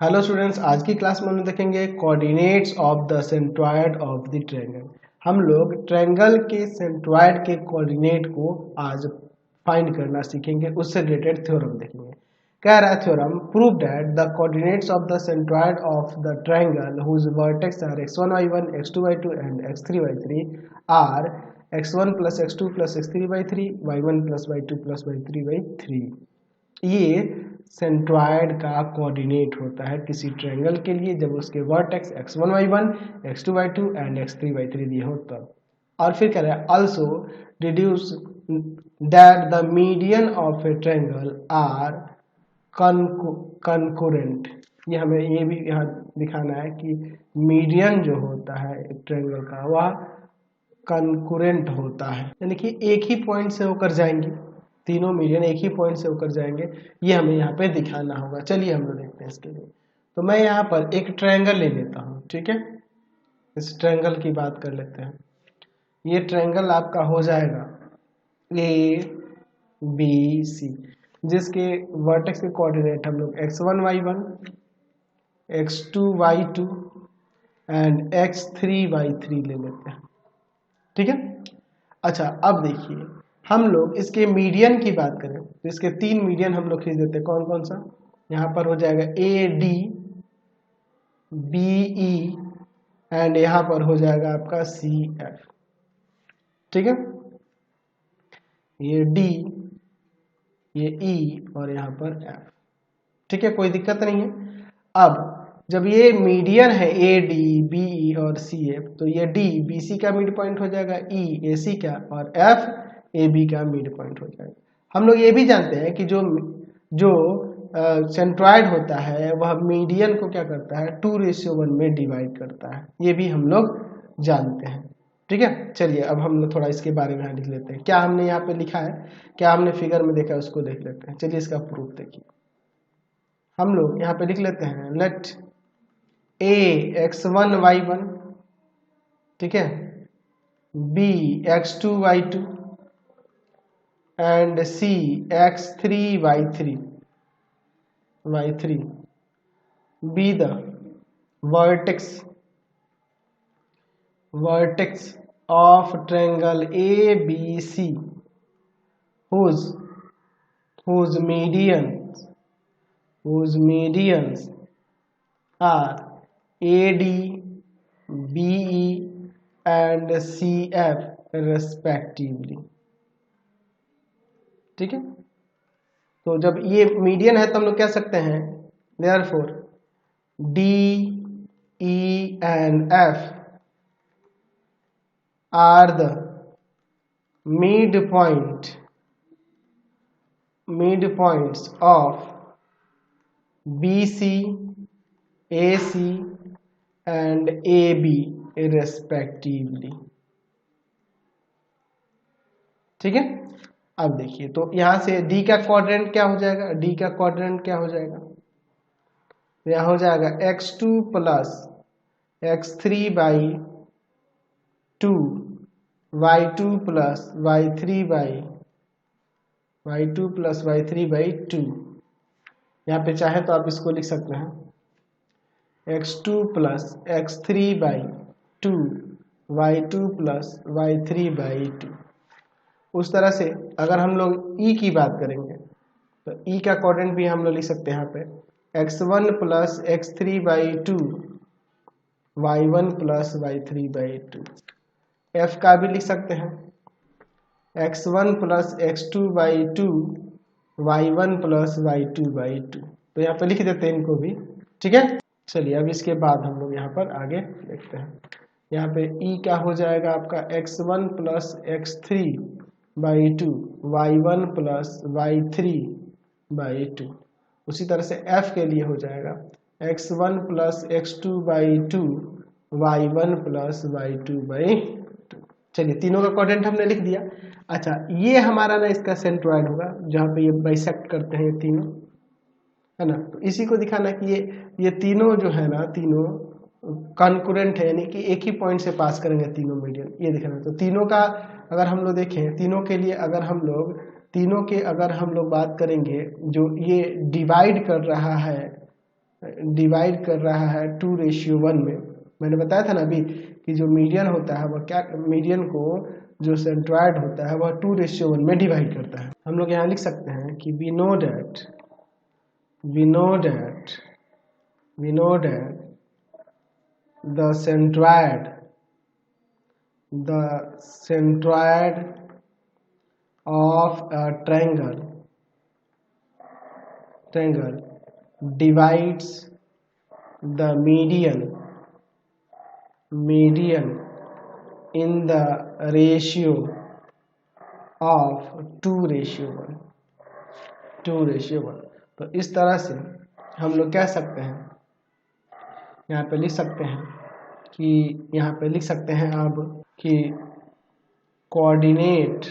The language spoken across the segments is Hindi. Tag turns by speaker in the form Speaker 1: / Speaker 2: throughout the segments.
Speaker 1: हेलो स्टूडेंट्स, आज की क्लास में हम देखेंगे coordinates of the centroid of the triangle. हम लोग ट्रायंगल के सेंट्रॉयड के कोऑर्डिनेट को आज फाइंड करना सीखेंगे, उससे रिलेटेड थ्योरम देखेंगे। कह रहा है theorem prove that the coordinates of the centroid of the triangle whose vertex are x1 y1 x2 y2 and x3 y3 are x1 plus x2 plus x3 by 3 y1 plus y2 plus y3 by 3। ये सेंट्रॉयड का कोऑर्डिनेट होता है किसी ट्रायंगल के लिए जब उसके vertex x1 y1 x2 y2 and x3 y3 दिए हो तब। और फिर कह रहा है also deduce that the median of a triangle are concurrent. ये हमें ये भी यहाँ दिखाना है कि मीडियन जो होता है एक ट्रायंगल का वह कंकरेंट होता है, यानी कि एक ही पॉइंट से होकर जाएंगे, तीनों मीडियन एक ही पॉइंट से होकर जाएंगे। ये हमें यहाँ पे दिखाना होगा। चलिए हम लोग देखते हैं इसके लिए। तो मैं यहाँ पर एक ट्रायंगल ले लेता हूँ, ठीक है। इस ट्रायंगल की बात कर लेते हैं। ये ट्रायंगल आपका हो जाएगा ABC, जिसके वर्टेक्स के कोऑर्डिनेट हम लोग x1 y1 x2 y2 and x3 y3 ले लेते हैं, ठीक है। अच्छा, अब देखिए हम लोग इसके मीडियन की बात करें तो इसके तीन मीडियन हम लोग खींच देते हैं। कौन कौन सा? यहाँ पर हो जाएगा AD BE एंड यहाँ पर हो जाएगा आपका CF, ठीक है। ये D, ये E और यहाँ पर F, ठीक है, कोई दिक्कत नहीं है। अब जब ये मीडियन है AD BE और CF, तो ये D BC का मिड पॉइंट हो जाएगा, E AC का, और F AB का मिड पॉइंट हो जाएगा। हम लोग ये भी जानते हैं कि जो सेंट्रॉयड होता है वह मीडियन को क्या करता है, 2:1 में डिवाइड करता है। ये भी हम लोग जानते हैं, ठीक है। चलिए अब हम लोग थोड़ा इसके बारे में लिख लेते हैं। क्या हमने यहाँ पे लिखा है, क्या हमने फिगर में देखा है, उसको देख लेते हैं। चलिए इसका प्रूफ देखिए। हम लोग यहाँ पे लिख लेते हैं लेट A x1 y1, ठीक है, B x2 y2 and C x3 y3 be the vertex of triangle ABC whose medians are AD BE and CF respectively, ठीक है। तो जब ये मीडियन है तो हम लोग कह सकते हैं therefore D E and F are the midpoints of BC AC and AB respectively, ठीक है। अब देखिए तो यहां से D का क्वाड्रेंट क्या हो जाएगा, D का क्वाड्रेंट क्या हो जाएगा, तो यहां हो जाएगा x2 plus x3 by 2 y2 plus y3 by 2। यहाँ पे चाहे तो आप इसको लिख सकते हैं x2 plus x3 by 2 y2 plus y3 by 2। उस तरह से अगर हम लोग E की बात करेंगे तो E का कोऑर्डिनेट भी हम लोग लिख सकते हैं यहाँ पे x1 plus x3 by 2 y1 plus y3 by 2। F का भी लिख सकते हैं x1 plus x2 by 2 y1 plus y2 by 2। तो यहाँ पे लिख देते हैं इनको भी, ठीक है। चलिए अब इसके बाद हम लोग यहाँ पर आगे देखते हैं। यहाँ पे E का हो जाएगा आपका x1 plus x3 by 2 y1 plus y3 by 2। उसी तरह से F के लिए हो जाएगा x1 plus x2 by 2 y1 plus y2 by 2। चलिए तीनों का कोऑर्डिनेट हमने लिख दिया। अच्छा, ये हमारा ना इसका सेंट्रॉयड होगा जहाँ पे ये बाइसेक्ट करते हैं, ये तीनों है ना। तो इसी को दिखाना कि ये तीनों जो है ना, तीनों कॉन्करेंट है, यानी कि एक ही पॉइंट से पास करेंगे तीनों मीडियन, ये दिखाना। तो तीनों का अगर हम लोग देखें, तीनों के लिए अगर हम लोग बात करेंगे, जो ये डिवाइड कर रहा है डिवाइड कर रहा है 2:1 में। मैंने बताया था ना अभी कि जो मीडियन होता है वह क्या, मीडियन को जो सेंट्रॉइड होता है वह 2:1 में डिवाइड करता है। हम लोग यहाँ लिख सकते हैं कि we know that the centroid of a triangle divides the median in the ratio of 2:1। तो इस तरह से हम लोग कह सकते हैं, यहाँ पे लिख सकते हैं कि यहाँ पे लिख सकते हैं अब कि coordinates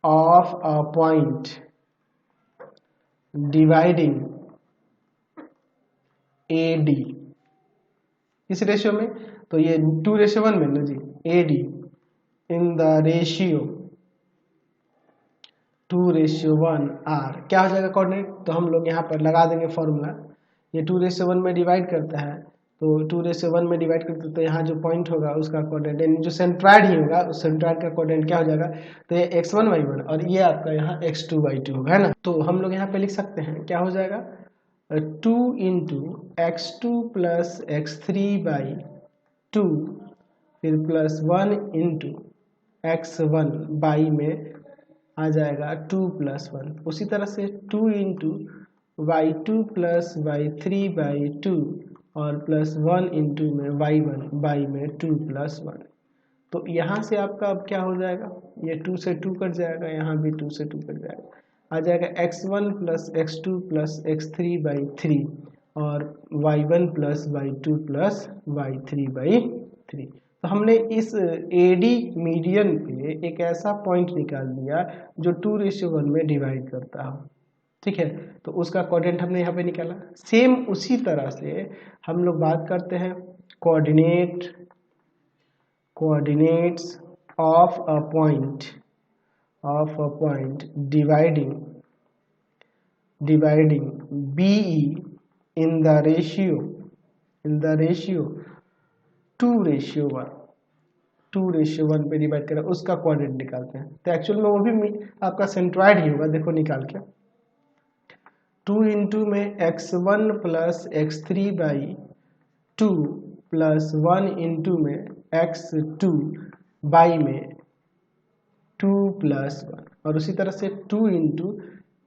Speaker 1: of a point dividing AD इस रेशियो में, तो ये 2:1 में ना जी, AD in the ratio 2:1 R क्या हो जाएगा कोऑर्डिनेट। तो हम लोग यहाँ पर लगा देंगे फॉर्मूला, ये 2:1 में डिवाइड करता है, तो 2:1 में डिवाइड करते तो यहाँ जो पॉइंट होगा उसका कोऑर्डिनेट यानी जो सेंट्रॉइड ही होगा उस सेंट्रॉइड का कोऑर्डिनेट क्या हो जाएगा, तो ये x1 y1 और ये आपका यहाँ x2 y2 होगा, है ना। तो हम लोग यहाँ पे लिख सकते हैं क्या हो जाएगा, 2 × x2 + x3/2 फिर +1 × x1 y में आ जाएगा 2 + 1। उसी तरह से 2 × y2 + y3/2 और +1 × में y1 y में 2 + 1। तो यहाँ से आपका अब क्या हो जाएगा, ये 2 से 2 कट जाएगा, यहाँ भी 2 से 2 कट जाएगा, आ जाएगा x1 + x2 + x3/3 और y1 + y2 + y3/3। तो हमने इस AD मीडियन पे एक ऐसा पॉइंट निकाल दिया जो 2:1 में डिवाइड करता हो, ठीक है। तो उसका कोऑर्डिनेट हमने यहाँ पे निकाला। सेम उसी तरह से हम लोग बात करते हैं coordinates of a point dividing BE in the ratio 2:1 पे डिवाइड करें, उसका कोऑर्डिनेट निकालते हैं। तो एक्चुअल में वो भी आपका सेंट्रॉइड ही होगा, देखो निकाल के 2 × में x1 + x3/2 +1 × में x2 y में 2 + 1 और उसी तरह से 2 ×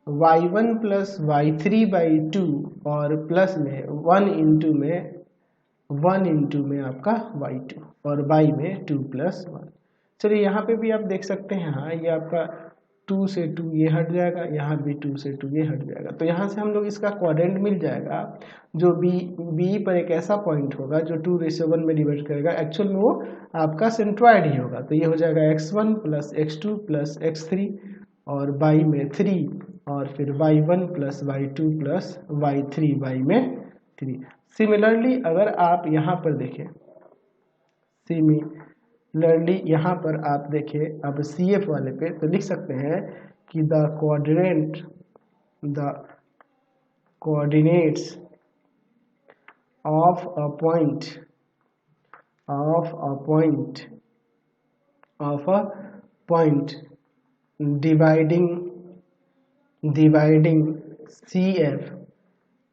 Speaker 1: y1 + y3/2 और प्लस में 1 × में आपका y2 और y में 2 + 1। चलिए यहाँ पे भी आप देख सकते हैं, हाँ ये आपका 2 से 2 ये हट जाएगा, यहाँ भी 2 से 2 ये हट जाएगा। तो यहाँ से हम लोग इसका कोऑर्डिनेट मिल जाएगा जो बी पर एक ऐसा पॉइंट होगा जो 2:1 में डिवाइड करेगा, एक्चुअल में वो आपका सेंट्रॉइड ही होगा। तो ये हो जाएगा x1 + x2 + x3 और y में 3 और फिर y1 + y2 + y3 y में 3। सिमिलरली अगर आप यहाँ पर देखें, यहाँ पर आप देखें अब CF वाले पे, तो लिख सकते हैं कि the coordinates of a point dividing CF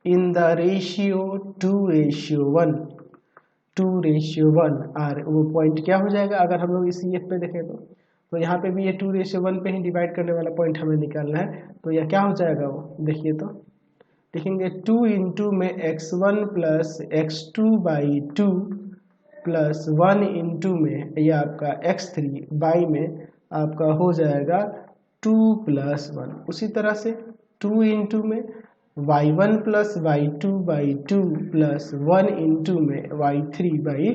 Speaker 1: in the ratio 2:1 R। वो पॉइंट क्या हो जाएगा अगर हम लोग इस CF पे देखें तो यहाँ पे भी ये 2:1 पे ही डिवाइड करने वाला पॉइंट हमें निकालना है। तो यह क्या हो जाएगा, वो देखिए तो लिखेंगे 2 × में x1 + x2/2 +1 × में ये आपका x3 y में आपका हो जाएगा 2 + 1। उसी तरह से 2 × में y1 + y2/2 +1 × में y3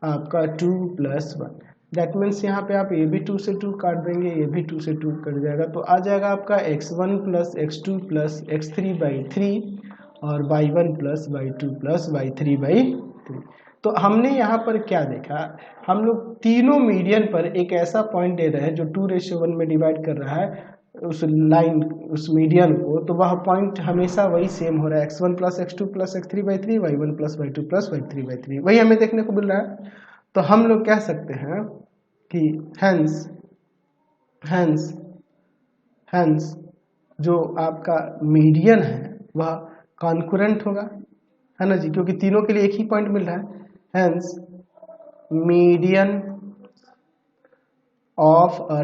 Speaker 1: आपका 2 + 1। दैट मीन्स यहाँ पे आप ये भी 2 से 2 काट देंगे, ये भी 2 से 2 कट जाएगा, तो आ जाएगा आपका x1 + x2 + x3/3 और y1 + y2 + y3/3। तो हमने यहाँ पर क्या देखा, हम लोग तीनों मीडियन पर एक ऐसा पॉइंट दे रहे हैं जो 2:1 में डिवाइड कर रहा है उस लाइन उस मीडियन को, तो वह पॉइंट हमेशा वही सेम हो रहा है, x1 plus x2 plus x3/3, y1 plus y2 plus y3/3, वही हमें देखने को मिल रहा है। तो हम लोग कह सकते हैं कि हैंस जो आपका मीडियन है वह कॉन्करेंट होगा, है ना जी, क्योंकि तीनों के लिए एक ही पॉइंट मिल रहा है। Hence median of a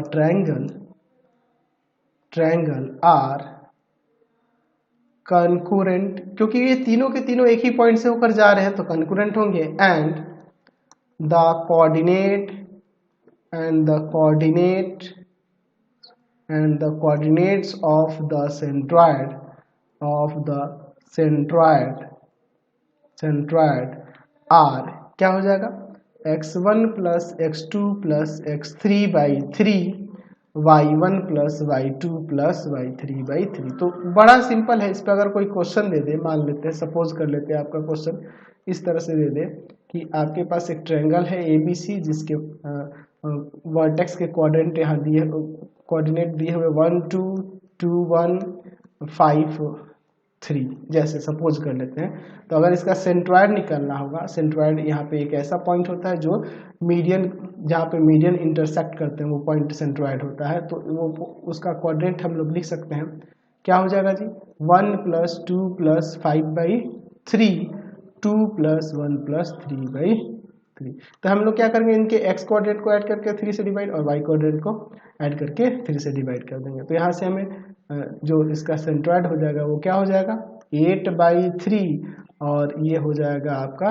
Speaker 1: triangle are concurrent, क्योंकि ये तीनों के तीनों एक ही पॉइंट से होकर जा रहे हैं तो कॉन्करेंट होंगे। And the coordinates of the centroid are क्या हो जाएगा, x1 plus x2 plus x3/3, y1 plus y2 plus y3/3। तो बड़ा सिंपल है, इस पर अगर कोई क्वेश्चन दे दे, मान लेते हैं, सपोज कर लेते हैं आपका क्वेश्चन इस तरह से दे दे कि आपके पास एक ट्रायंगल है ABC जिसके वर्टेक्स के कोऑर्डिनेट यहाँ दिए, कोऑर्डिनेट दिए हुए 1 2 2 1 5 3, जैसे सपोज कर लेते हैं। तो अगर इसका सेंट्रॉयड निकालना होगा, सेंट्रॉयड यहाँ पे एक ऐसा पॉइंट होता है जो मीडियन, जहाँ पे मीडियन इंटरसेक्ट करते हैं वो पॉइंट सेंट्रॉयड होता है। तो वो उसका कोऑर्डिनेट हम लोग लिख सकते हैं, क्या हो जाएगा जी, 1 प्लस 2 प्लस 5/3, 2 प्लस 1 प्लस 3/3। तो हम लोग क्या करेंगे, इनके x कोऑर्डिनेट को ऐड करके 3 से डिवाइड और y कोऑर्डिनेट को ऐड करके 3 से डिवाइड कर देंगे। तो यहाँ से हमें जो इसका सेंट्रॉयड हो जाएगा वो क्या हो जाएगा, 8/3, और ये हो जाएगा आपका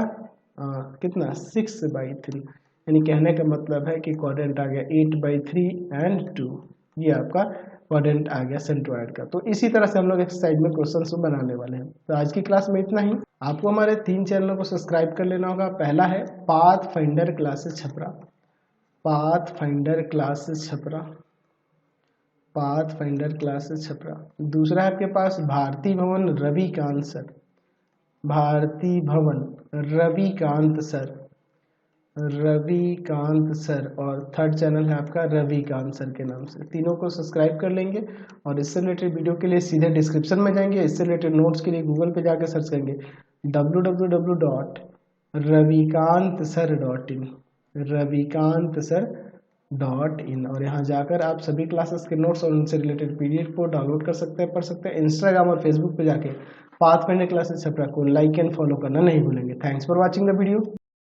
Speaker 1: कितना, 6/3। यानी कहने का मतलब है कि कोऑर्डिनेट आ गया 8/3 एंड 2, ये आपका कोऑर्डिनेट आ गया सेंट्रॉयड का। तो इसी तरह से हम लोग एक्सरसाइज में क्वेश्चन बनाने वाले हैं। तो आज की क्लास में इतना ही। आपको हमारे 3 चैनलों को सब्सक्राइब कर लेना होगा। पहला है pathfinder classes Chhapra, pathfinder classes Chhapra. दूसरा है आपके पास भारती भवन रविकांत सर, भारती भवन रविकांत सर, और थर्ड चैनल है आपका रविकांत सर के नाम से। तीनों को सब्सक्राइब कर लेंगे और इससे रिलेटेड वीडियो के लिए सीधे डिस्क्रिप्शन में जाएंगे। इससे रिलेटेड नोट्स के लिए गूगल पे जाकर सर्च करेंगे www.ravikantsar.in, और यहाँ जाकर आप सभी क्लासेस के नोट्स और उनसे रिलेटेड PDF को डाउनलोड कर सकते हैं, पढ़ सकते हैं। इंस्टाग्राम और फेसबुक पे जाके पाथफाइंडर क्लासेस छपरा को लाइक एंड फॉलो करना नहीं भूलेंगे। Thanks for watching the video.